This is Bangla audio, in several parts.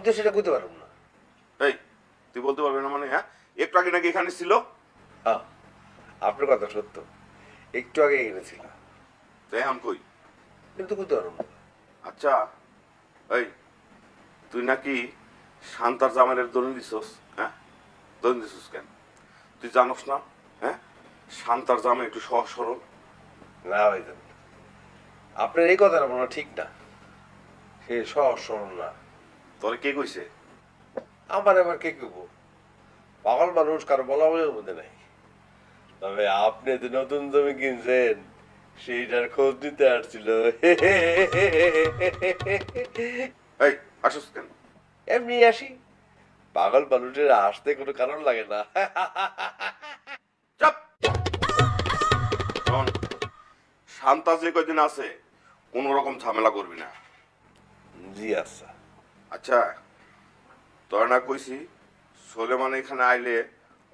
তো সেটা করতে পারব না। এই তুই বলতে পারবি না মানে? হ্যাঁ, একটু আগে নাকি এখানে ছিল। হ্যাঁ, আপনার কথা সত্য, একটু আগে এনেছিল, তাই এখন কই? কিন্তু করতে পারব না। আচ্ছা, এই তুই নাকি শান্তার জামাইয়ের দলিল দিছস? হ্যাঁ, দলিল দিছস কেন? তুই জানোস না? হ্যাঁ, শান্তার জামাই একটু সহজ সরল। না ভাইজান, আপনার এই কথাটা মনে হয় ঠিক না। সে সহজ সরল না। তোরে কে কইছে? আমার আবার কে কেব, পাগল মানুষ কারো বলা বলে মধ্যে নাই। তবে আপনি যে নতুন জমি কিনছেন সেইটার খোঁজ দিতে আসছিল। এই আসস কেন? এমনি আসি, পাগল মানুষের আসতে কোনো কারণ লাগে না। চাপ। শোন, শান্তা যে কয়দিন আছে কোন রকম ঝামেলা করবি না। জি আচ্ছা। আচ্ছা, তোর না কইছি সোলেমান এখানে আইলে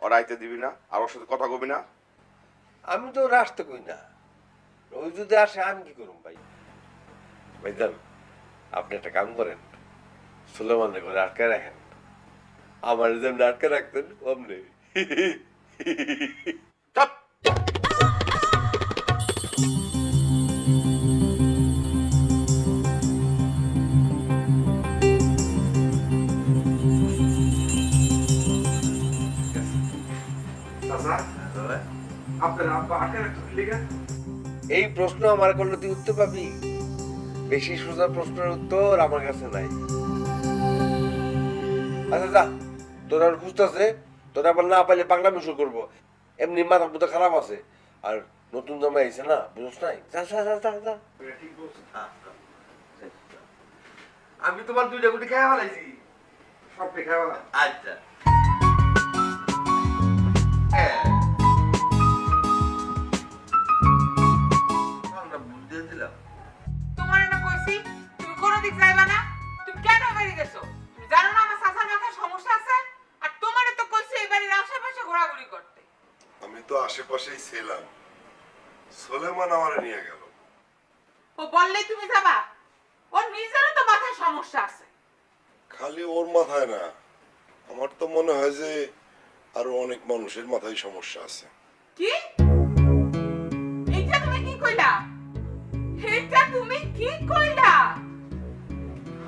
ওর আইতে দিবি না, আর ওর সাথে কথা কবি না। আমি তো ওর আসতে কই না, ওই যদি আসে আমি কি করুম ভাই? ভাইজান, আপনি একটা কাম করেন, সুলেমানের করে আটকে রাখেন, আমার যেমনি আটকে রাখতেন অমনি। চাপ। এই প্রশ্ন আমার করলে তুই উত্তর পাবি? বেশি সোজা প্রশ্নের উত্তর আমার কাছে নাই। আচ্ছা যা, তোরা খুঁজতেছে, তোরা আবার না পাইলে পাগলামি শুরু করবো। এমনি মাথা মুথা খারাপ আছে, আর নতুন জামাই আইছে না, বুঝছ নাই? যা যা যা যা যা। আমি তোমার দুইটা গুটি খেয়ে ফেলাইছি, সব খেয়ে ফেলা। আচ্ছা তোমার না কইছি তুমি কোন দিক যাইবা না। তুমি কেন বেরিয়ে গেছো? তুমি জানো না আমার চাচার মাথায় সমস্যা আছে? আর তোমারে তো কইছি এই বাড়ির আশেপাশে ঘোরাঘুরি করতে। আমি তো আশেপাশেই ছিলাম, সোলেমান আমারে নিয়ে গেল। ও বললেই তুমি যাবা? ওর নিজেরও তো মাথায় সমস্যা আছে। খালি ওর মাথায় না, আমার তো মনে হয় যে আরো অনেক মানুষের মাথায় সমস্যা আছে। কি? এইটা তুমি কি কইলা? এইটা তুমি কি কইলা?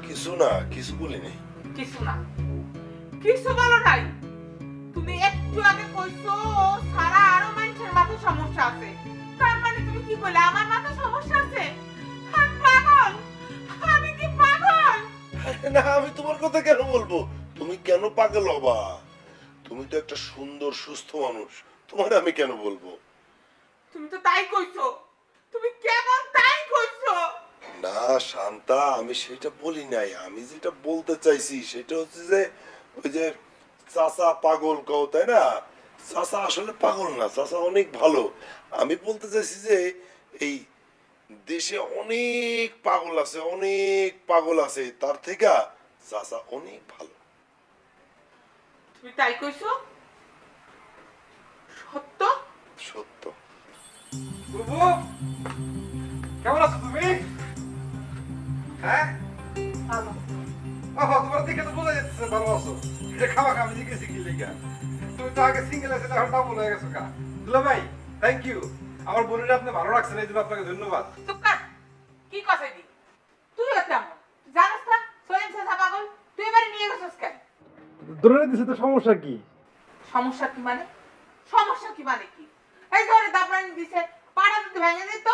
কিছু না, কিছু বলি নাই। কিছু না, কিছু বলো নাই। তুমি একটু আগে কইছো ও সারা আরো মানুষের মাথায় সমস্যা আছে। তার মানে তুমি কি কইলা আমার মাথায় সমস্যা আছে? আমি পাগল, আমি কি পাগল? না, আমি তোমার কথা কেন বলবো? তুমি কেন পাগল হবা? তুমি তো একটা সুন্দর সুস্থ মানুষ, তোমার আমি কেন বলবো? তুমি তো তাই কইছো, তুমি কেমন তাই কইছো। না শান্তা, আমি সেটা বলি নাই। আমি যেটা বলতে চাইছি সেটা হচ্ছে যে ওই যে চাচা পাগল কও, তাই না? চাচা আসলে পাগল না, চাচা অনেক ভালো। আমি বলতে চাইছি যে এই দেশে অনেক পাগল আছে, অনেক পাগল আছে, তার থেকে চাচা অনেক ভালো। তুমি তাই কইছো? সত্য? সত্য। বুবু, কেমন আছো তুমি? হ্যাঁ, ভালো। বাবা তোমার দিকে তো বোঝা যাচ্ছে ভালো আছো। এটা খাওয়া আমি জিজ্ঞেস কি লেগা? তুমি তো আগে সিঙ্গেল আছে, এখন ডাবল হয়ে গেছো কা? দুলা ভাই, থ্যাংক ইউ। আমার বোনের আপনি ভালো রাখছেন, এই জন্য আপনাকে ধন্যবাদ। চুপ কর। কি কথা দি? তুইও তেমন। জানিস না সোয়েন চাচা পাগল? তুই এবারে নিয়ে গেছিস কেন? ধরে দিছে তো সমস্যা কি? সমস্যা কি মানে? সমস্যা কি মানে কি? এই ধরে দাবরানি দিছে, পাড়া যদি ভেঙে দিত।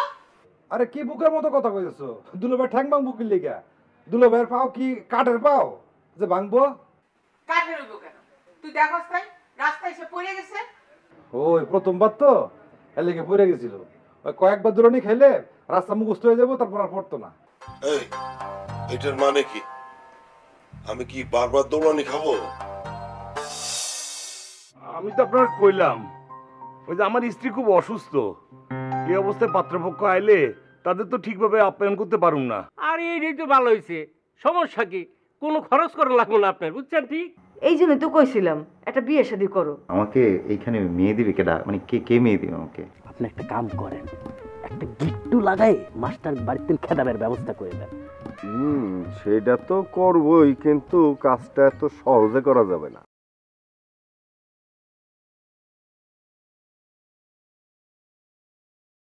আরে কি বুকের মতো কথা কইছো? দুলোভাই ঠ্যাং ভাঙবো কি লেগা? দুলোভাইয়ের পাও কি কাঠের পাও যে ভাঙবো? কাঠের হইব কেন? তুই দেখস তাই রাস্তায় এসে পড়ে গেছে। ওই প্রথমবার তো এর লেগে পড়ে গেছিল। ওই কয়েকবার দুরানি খাইলে রাস্তা মুখস্থ হয়ে যাবো, তারপর আর পড়তো না। এই, এটার মানে কি? আমি কি বারবার দৌড়ানি খাবো? আমি তো আপনার কইলাম ওই যে আমার স্ত্রী খুব অসুস্থ, এই অবস্থায় পাত্রপক্ষ আইলে তাদের তো ঠিকভাবে আপ্যায়ন করতে পারুম না। আর এই তো ভালো হয়েছে, সমস্যা কি? কোনো খরচ করা লাগবে না আপনার, বুঝছেন? ঠিক এই জন্য তো কইছিলাম একটা বিয়ে শাদী করো। আমাকে এইখানে মেয়ে দিবে কেডা? মানে কে কে মেয়ে দিবে আমাকে? আপনি একটা কাম করেন, একটা গিফট একটু লাগাই মাস্টার বাড়িতে খেদাবের ব্যবস্থা করে দেন। সেটা তো করবই, কিন্তু কাজটা এত সহজে করা যাবে না।